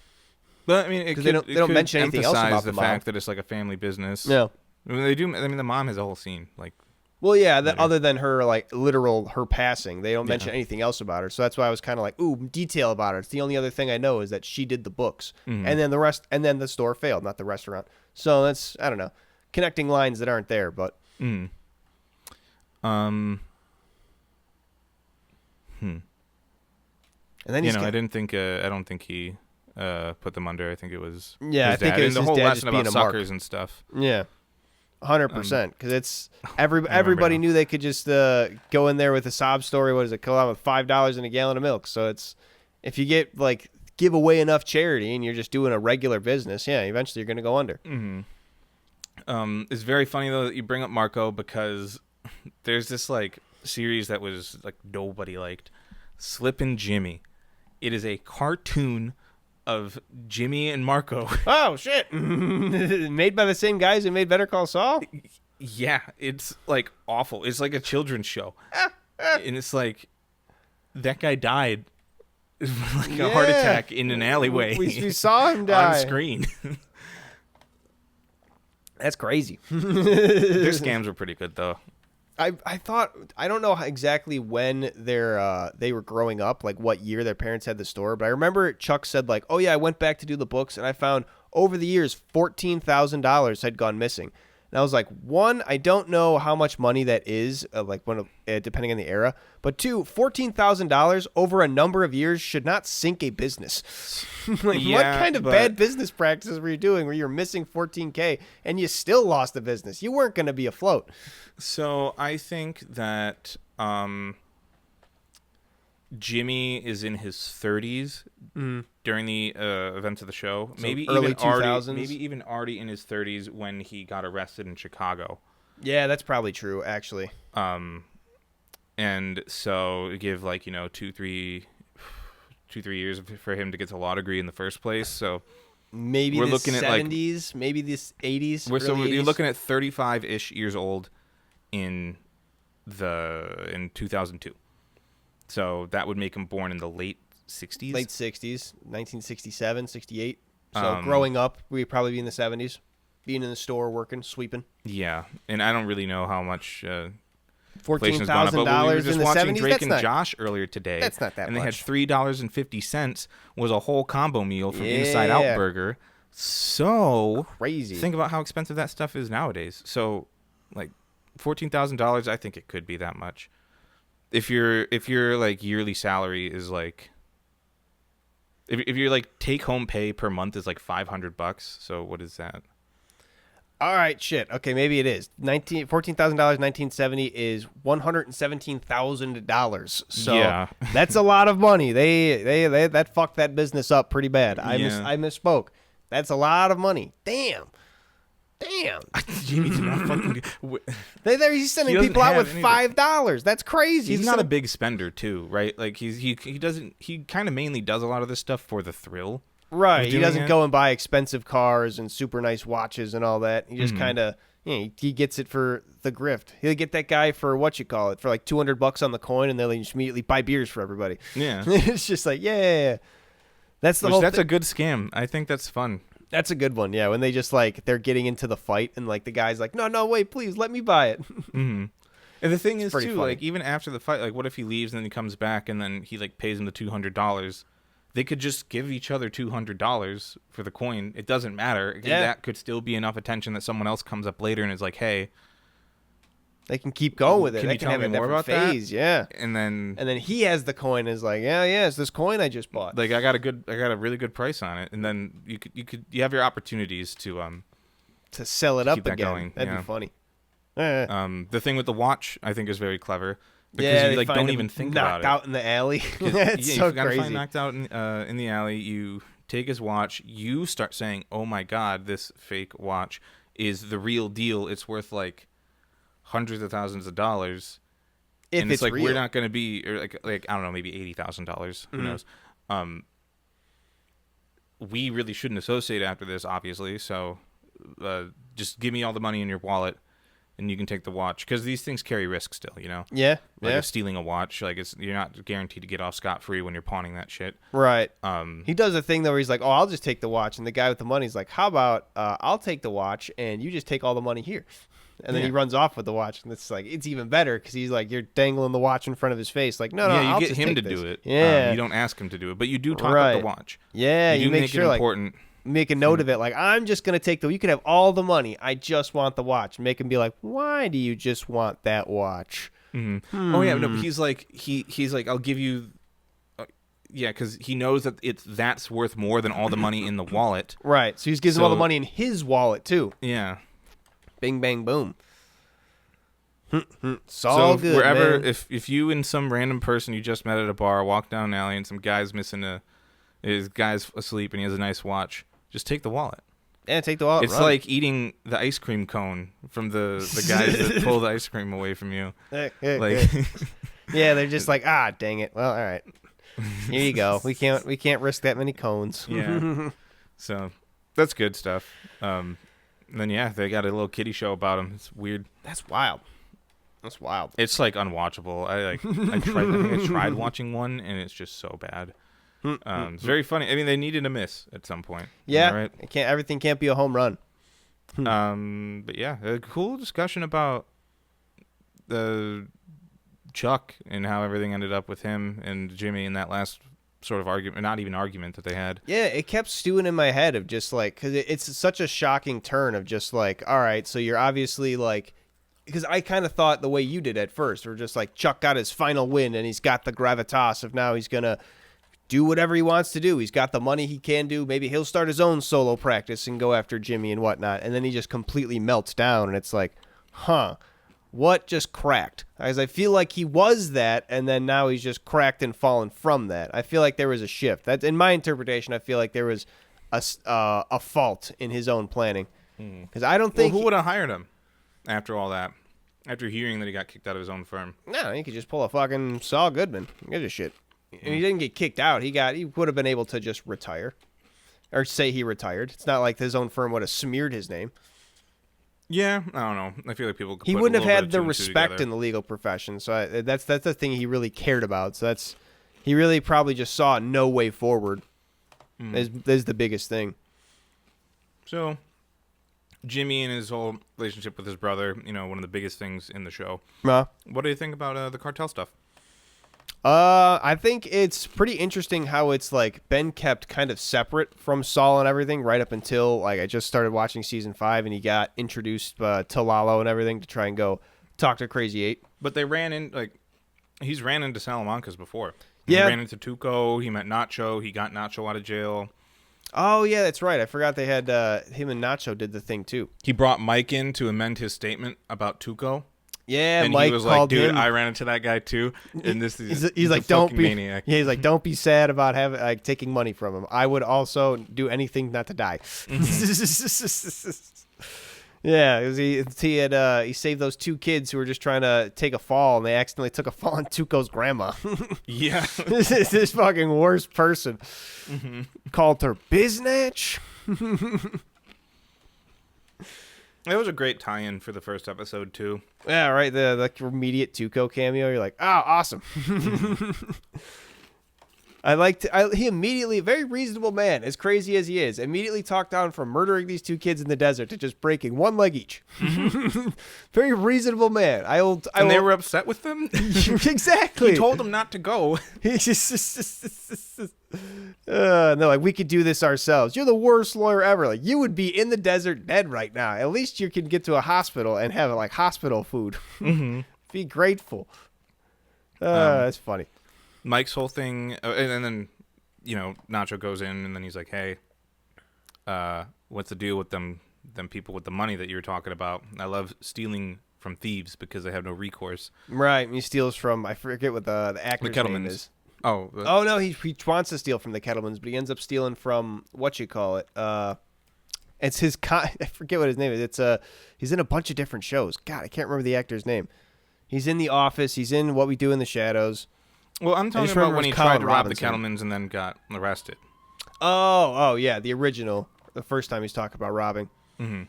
But I mean, it they don't mention anything else about the the fact mom. that it's like a family business. No. I mean, they do. I mean, the mom has a whole scene like. Well, yeah, other than her, like, her passing, they don't mention anything else about her. So that's why I was kind of like, ooh, detail about her. It's the only other thing I know is that she did the books. And then the rest, and then the store failed, not the restaurant. So that's, I don't know, connecting lines that aren't there, but. And then I didn't think, I don't think he put them under. I think it was his I think dad. it was and the his whole dad lesson just being about a mark. suckers and stuff. Yeah. 100%, because it's everybody knew they could just go in there with a sob story. What is it? Come out with $5 and a gallon of milk. So it's if you get like give away enough charity and you're just doing a regular business, eventually you're going to go under. It's very funny though that you bring up Marco because there's this like series that was like nobody liked, Slippin' Jimmy. It is a cartoon of Jimmy and Marco. Oh shit! Made by the same guys who made Better Call Saul. Yeah, it's like awful. It's like a children's show, and it's like that guy died like a heart attack in an alleyway. We saw him die on screen. That's crazy. Their scams were pretty good though. I thought I don't know exactly when they were growing up, like what year their parents had the store, but I remember Chuck said like, "Oh yeah, I went back to do the books and I found over the years $14,000 had gone missing." And I was like, one, I don't know how much money that is, like when depending on the era, but two, $14,000 over a number of years should not sink a business. Like, what kind of bad business practices were you doing where you're missing $14K and you still lost the business? You weren't going to be afloat. So I think that Jimmy is in his 30s during the events of the show. So maybe early even 2000s? maybe even already in his 30s when he got arrested in Chicago. Yeah, that's probably true, actually. And so give like 2-3 years for him to get to law degree in the first place. So maybe we're the looking 70s, maybe the 80s. So early you're 80s. looking at 35-ish years old in 2002. So that would make him born in the late 60s. Late 60s, 1967, 68. So growing up, we'd probably be in the 70s. Being in the store, working, sweeping. Yeah, and I don't really know how much $14,000 we were just in the watching 70s. Drake That's and not, Josh earlier today. That's not that and much. And they had $3.50 was a whole combo meal from Inside Out Burger. So crazy. Think about how expensive that stuff is nowadays. So like $14,000, I think it could be that much. If your like yearly salary is like if your like take home pay per month is like $500, so what is that? All right, shit. Okay, maybe it is. $14,000 1970 is $117,000. So yeah. That's a lot of money. They that fucked that business up pretty bad. I misspoke. That's a lot of money. Damn. Jimmy did not fucking. He's sending people out with $5. That's crazy. He's not a big spender too, right? Like he kind of mainly does a lot of this stuff for the thrill. Right. He doesn't go and buy expensive cars and super nice watches and all that. He just kind of he gets it for the grift. He'll get that guy for for like $200 on the coin, and they'll just immediately buy beers for everybody. Yeah. It's just like that's a good scam. I think that's fun. That's a good one, yeah. When they just like they're getting into the fight and like the guy's like, no, wait, please let me buy it. Mm-hmm. And the thing is too, funny. like even after the fight, like what if he leaves and then he comes back and then he like pays him the $200? They could just give each other $200 for the coin. It doesn't matter. Yeah. That could still be enough attention that someone else comes up later and is like, hey, They can keep going with it. Can They you can tell have me a more different about phase. Yeah. And then He has the coin. Is like, yeah, it's this coin I just bought. like I got a really good price on it, and then you have your opportunities to sell it up keep that again. going, That'd yeah. be funny. The thing with the watch I think is very clever because Yeah, you they like find don't him even think knocked about it. out in the alley. It's Yeah, so you gotta crazy. find knocked out in the alley. You take his watch. You start saying, "Oh my God, this fake watch is the real deal. It's worth like hundreds of thousands of dollars." If And it's like real. we're not gonna be or like I don't know, maybe $80,000. Who knows? We really shouldn't associate after this, obviously. So just give me all the money in your wallet, and you can take the watch because these things carry risk still. Yeah. Like if stealing a watch, like you're not guaranteed to get off scot-free when you're pawning that shit. Right. Um, He does a thing though where he's like, "Oh, I'll just take the watch," and the guy with the money's like, "How about I'll take the watch and you just take all the money here." And then he runs off with the watch, and it's like it's even better because he's like you're dangling the watch in front of his face, like no, you I'll get just him take to this. do it. Yeah, You don't ask him to do it, but you do talk Right. up the watch. Yeah, you you do make sure it like important. make a note of it, like I'm just gonna take you can have all the money, I just want the watch. Make him be like, why do you just want that watch? Oh yeah, no. But he's like he's like I'll give you. Yeah, because he knows that that's worth more than all the money in the wallet. Right, so he gives him all the So- money in his wallet too. Yeah. Bing bang boom. It's all good, wherever, man. if you and some random person you just met at a bar walk down an alley and some guy's his guy's asleep and he has a nice watch, just take the wallet. Yeah, take the wallet. It's run. like eating the ice cream cone from the guys that pull the ice cream away from you. Like, yeah, they're just like, dang it. Well, all right. Here you go. We can't risk that many cones. yeah. So that's good stuff. And then they got a little kiddie show about him. It's weird. That's wild. That's wild. It's like unwatchable. I think I tried watching one and it's just so bad. It's very funny. I mean, they needed a miss at some point. Yeah, right. Everything can't be a home run. But yeah, a cool discussion about the Chuck and how everything ended up with him and Jimmy in that last sort of argument, not even argument that they had. Yeah, it kept stewing in my head of just like, because it's such a shocking turn of just like, all right, so you're obviously like, because I kind of thought the way you did at first, or just like Chuck got his final win and he's got the gravitas of now he's going to do whatever he wants to do. He's got the money he can do. Maybe he'll start his own solo practice and go after Jimmy and whatnot. And then he just completely melts down and it's like, what just cracked? Because I feel like he was that, and then now he's just cracked and fallen from that. I feel like there was a shift. That's in my interpretation. I feel like there was a fault in his own planning. Because I don't think who would have hired him after all that? After hearing that he got kicked out of his own firm? No, he could just pull a fucking Saul Goodman. Who gives a shit? He didn't get kicked out. He would have been able to just retire, or say he retired. It's not like his own firm would have smeared his name. Yeah, I don't know. I feel like people could He put wouldn't a have little had bit the of two and two respect together. in the legal profession. So that's the thing he really cared about. So he really probably just saw no way forward. Is the biggest thing. So, Jimmy and his whole relationship with his brother, one of the biggest things in the show. What do you think about the cartel stuff? I think it's pretty interesting how it's like been kept kind of separate from Saul and everything right up until like I just started watching season 5 and he got introduced to Lalo and everything to try and go talk to Crazy 8. But they he's ran into Salamancas before. Yeah. He ran into Tuco. He met Nacho. He got Nacho out of jail. Oh yeah, that's right. I forgot they had him and Nacho did the thing too. He brought Mike in to amend his statement about Tuco. Yeah, And Mike he was like, called dude, him. I ran into that guy too. And He's like, don't be maniac. Yeah, he's like, don't be sad about having taking money from him. I would also do anything not to die. Yeah, it was, he saved those 2 kids who were just trying to take a fall, and they accidentally took a fall on Tuco's grandma. Yeah. This fucking worst person called her Biznatch. It was a great tie-in for the first episode too. Yeah, right. The immediate Tuco cameo. You're like, oh, awesome. He immediately, very reasonable man, as crazy as he is, immediately talked down from murdering these 2 kids in the desert to just breaking 1 leg each. Very reasonable man. They were upset with them? Exactly. He told them not to go. He just, And they're like, we could do this ourselves. You're the worst lawyer ever. Like, you would be in the desert dead right now. At least you can get to a hospital and have like hospital food. Mm-hmm. Be grateful. That's funny. Mike's whole thing, and then, Nacho goes in, and then he's like, hey, what's the deal with them people with the money that you were talking about? I love stealing from thieves because they have no recourse. Right. And he steals from, I forget what the actor's name is. Oh. No, he wants to steal from the Kettlemans, but he ends up stealing from, it's his, I forget what his name is. He's in a bunch of different shows. God, I can't remember the actor's name. He's in The Office. He's in What We Do in the Shadows. Well, I'm talking about when he tried to rob the Kettlemans and then got arrested. Oh, yeah, the original. The first time he's talking about robbing. Mm-hmm.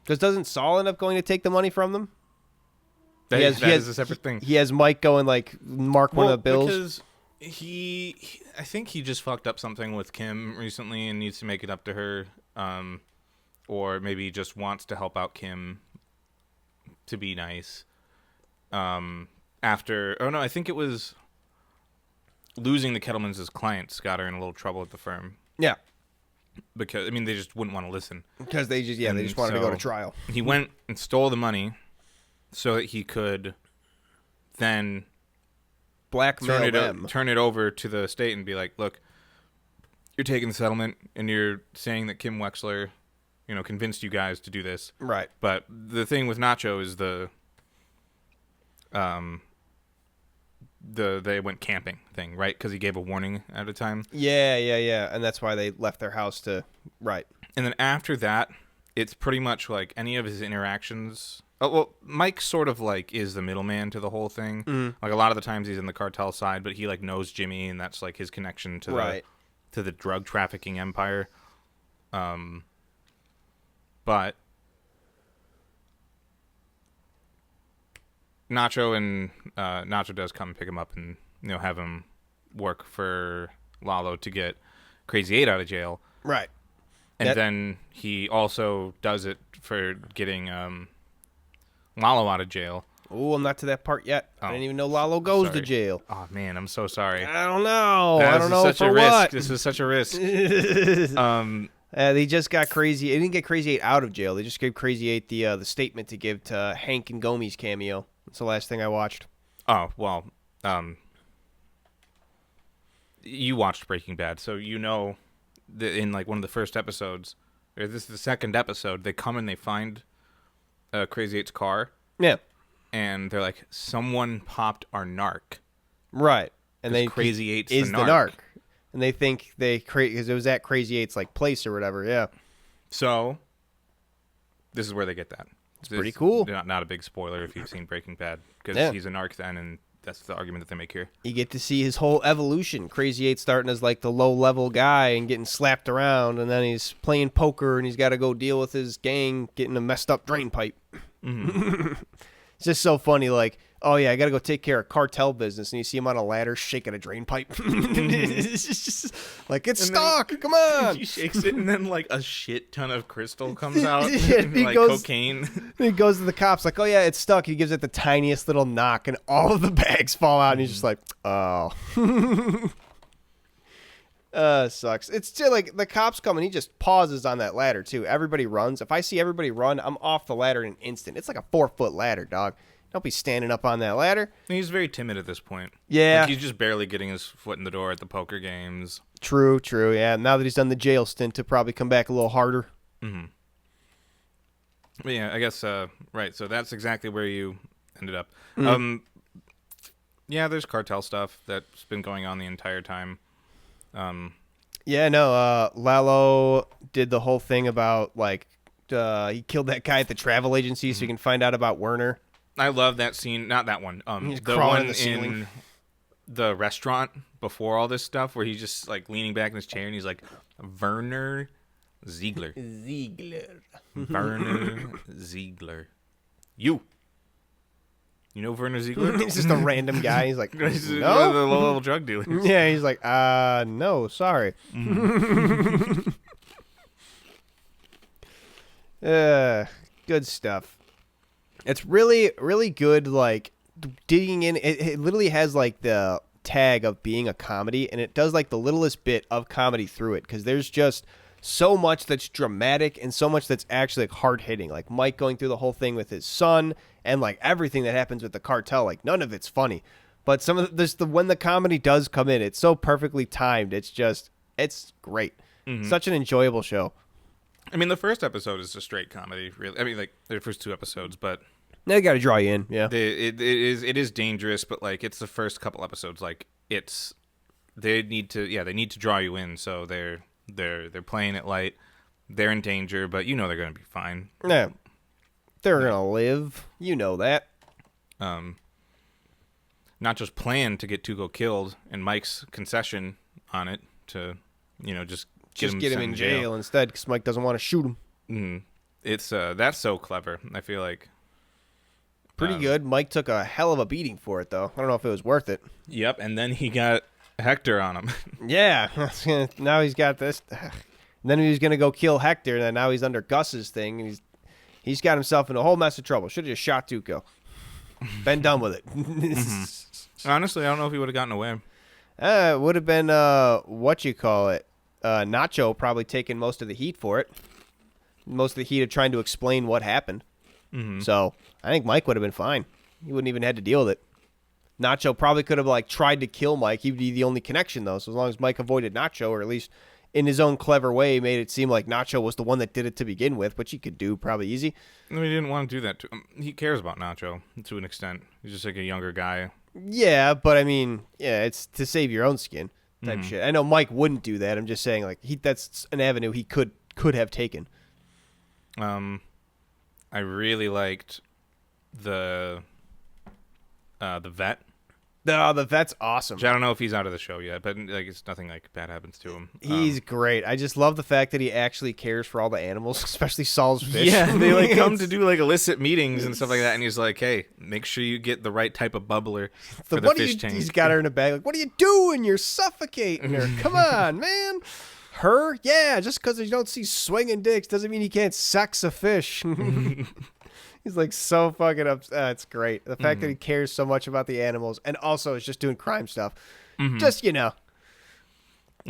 Because doesn't Saul end up going to take the money from them? That is a separate thing. He has Mike go and mark one of the bills. Because I think he just fucked up something with Kim recently and needs to make it up to her, or maybe he just wants to help out Kim to be nice. I think it was losing the Kettlemans as clients got her in a little trouble at the firm. Yeah. Because, they just wouldn't want to listen. Because they just wanted to go to trial. He went and stole the money so that he could then blackmail them. Turn it over to the state and be like, look, you're taking the settlement and you're saying that Kim Wexler, convinced you guys to do this. Right. But the thing with Nacho is they went camping thing, right? Because he gave a warning at a time. Yeah. And that's why they left their house to... Right. And then after that, it's pretty much like any of his interactions... Oh, well, Mike sort of is the middleman to the whole thing. Mm. Like a lot of the times he's in the cartel side, but he knows Jimmy, and that's his connection to the drug trafficking empire. But Nacho does come and pick him up and have him work for Lalo to get Crazy 8 out of jail. Right. And then he also does it for getting Lalo out of jail. Oh, I'm not to that part yet. I didn't even know Lalo goes to jail. Oh man, I'm so sorry. I don't know. I don't know such for a risk. what. This is such a risk. They just got Crazy. They didn't get Crazy 8 out of jail. They just gave Crazy 8 the statement to give to Hank and Gomi's cameo. That's the last thing I watched. Oh well, you watched Breaking Bad, so that in one of the first episodes, or this is the second episode, they come and they find Crazy 8's car. Yeah. And they're like, someone popped our narc. Right. And they Crazy 8's is the narc. And they think because it was at Crazy 8's place or whatever. Yeah. So this is where they get that. It's pretty cool. Not a big spoiler if you've seen Breaking Bad, because he's a narc then, and that's the argument that they make here. You get to see his whole evolution. Crazy 8 starting as the low-level guy and getting slapped around, and then he's playing poker, and he's got to go deal with his gang getting a messed up drain pipe. Mm-hmm. It's just so funny, oh yeah, I got to go take care of cartel business, and you see him on a ladder shaking a drain pipe. It's just it's stuck. Come on. He shakes it, and then a shit ton of crystal comes out, cocaine. He goes to the cops oh yeah, it's stuck. He gives it the tiniest little knock, and all of the bags fall out, and he's just oh. Sucks. It's still the cops come and he just pauses on that ladder too. Everybody runs. If I see everybody run, I'm off the ladder in an instant. It's a 4-foot ladder, dog. Don't be standing up on that ladder. He's very timid at this point. Yeah. He's just barely getting his foot in the door at the poker games. True. Yeah. Now that he's done the jail stint, to probably come back a little harder. Mm-hmm. But yeah, I guess, right. So that's exactly where you ended up. Mm-hmm. Yeah, there's cartel stuff that's been going on the entire time. Lalo did the whole thing about he killed that guy at the travel agency so he can find out about Werner. I love that scene. Not that one. He's the crawling one in the ceiling. In the restaurant before all this stuff, where he's just leaning back in his chair and he's like, Werner Ziegler. Werner Ziegler. You know Werner Ziegler? He's just a random guy. He's like, he's no? one of the low-level drug dealers. Yeah, he's like, no, sorry. Mm-hmm. Good stuff. It's really, really good, digging in. It literally has, the tag of being a comedy, and it does like the littlest bit of comedy through it, because there's just so much that's dramatic and so much that's actually like hard hitting. Like Mike going through the whole thing with his son and like everything that happens with the cartel. Like none of it's funny, but some of when the comedy does come in, it's so perfectly timed. It's great. Such an enjoyable show. I mean, the first episode is a straight comedy, really. I mean, like the first 2 episodes, but They got to draw you in. Yeah. it is dangerous, but like it's the first couple episodes. Like they need to draw you in. So they're playing it light. They're in danger, but you know they're going to be fine. Yeah. They're going to live. You know that. Not just plan to get Tuco killed and Mike's concession on it to, just get him in jail instead because Mike doesn't want to shoot him. Mm-hmm. It's that's so clever. I feel like pretty good. Mike took a hell of a beating for it, though. I don't know if it was worth it. Yep, and then he got Hector on him. Yeah, now he's got this. Then he was gonna go kill Hector, and then now he's under Gus's thing, and he's got himself in a whole mess of trouble. Should have just shot Tuco. Been done with it. Honestly, I don't know if he would have gotten away. It would have been Nacho probably taking most of the heat for it. Most of the heat of trying to explain what happened. Mm-hmm. So I think Mike would have been fine. He wouldn't even had to deal with it. Nacho probably could have like tried to kill Mike. He'd be the only connection though. So as long as Mike avoided Nacho, or at least in his own clever way, made it seem like Nacho was the one that did it to begin with, which he could do probably easy. No, he didn't want to do that. He cares about Nacho to an extent. He's just like a younger guy. Yeah, but I mean, yeah, it's to save your own skin type shit. I know Mike wouldn't do that. I'm just saying like that's an avenue he could have taken. I really liked the vet. The vet's awesome. Which I don't know if he's out of the show yet, but like it's nothing like bad happens to him. He's great. I just love the fact that he actually cares for all the animals, especially Saul's fish. Yeah, they like come to do like illicit meetings and stuff like that, and he's like, "Hey, make sure you get the right type of bubbler for the fish tank." He's got her in a bag. Like, what are you doing? You're suffocating her. Come on, man. Her? Yeah, just because you don't see swinging dicks doesn't mean you can't sex a fish. He's like so fucking upset. It's great. The fact that he cares so much about the animals and also is just doing crime stuff. Just, He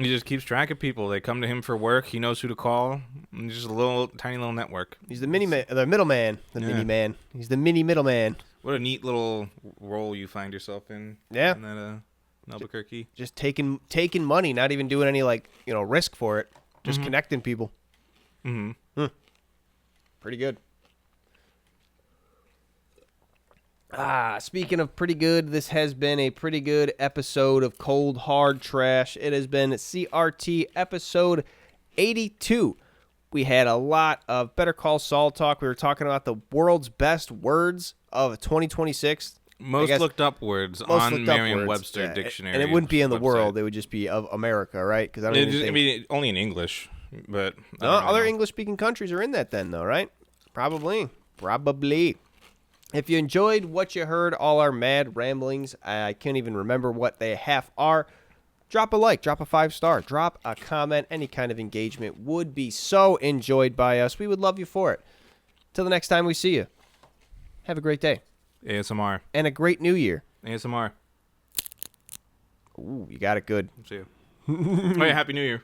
just keeps track of people. They come to him for work. He knows who to call. And just a tiny little network. He's the middleman. Mini man. He's the mini middleman. What a neat little role you find yourself in. Yeah. In that, in Albuquerque. Just taking money, not even doing any risk for it. Just connecting people. Pretty good. Speaking of pretty good, this has been a pretty good episode of Cold Hard Trash. It has been CRT episode 82. We had a lot of Better Call Saul talk. We were talking about the world's best words of 2026. Most looked up words on Merriam-Webster dictionary. And it wouldn't be in the website. world. It would just be of America, right? Because I mean, only in English. But no, other English-speaking countries are in that then, though, right? Probably. If you enjoyed what you heard, all our mad ramblings, I can't even remember what they half are. Drop a like, drop a 5-star, drop a comment. Any kind of engagement would be so enjoyed by us. We would love you for it. Till the next time we see you, have a great day. ASMR. And a great new year. ASMR. Ooh, you got it good. See you. Oh, yeah, Happy New Year.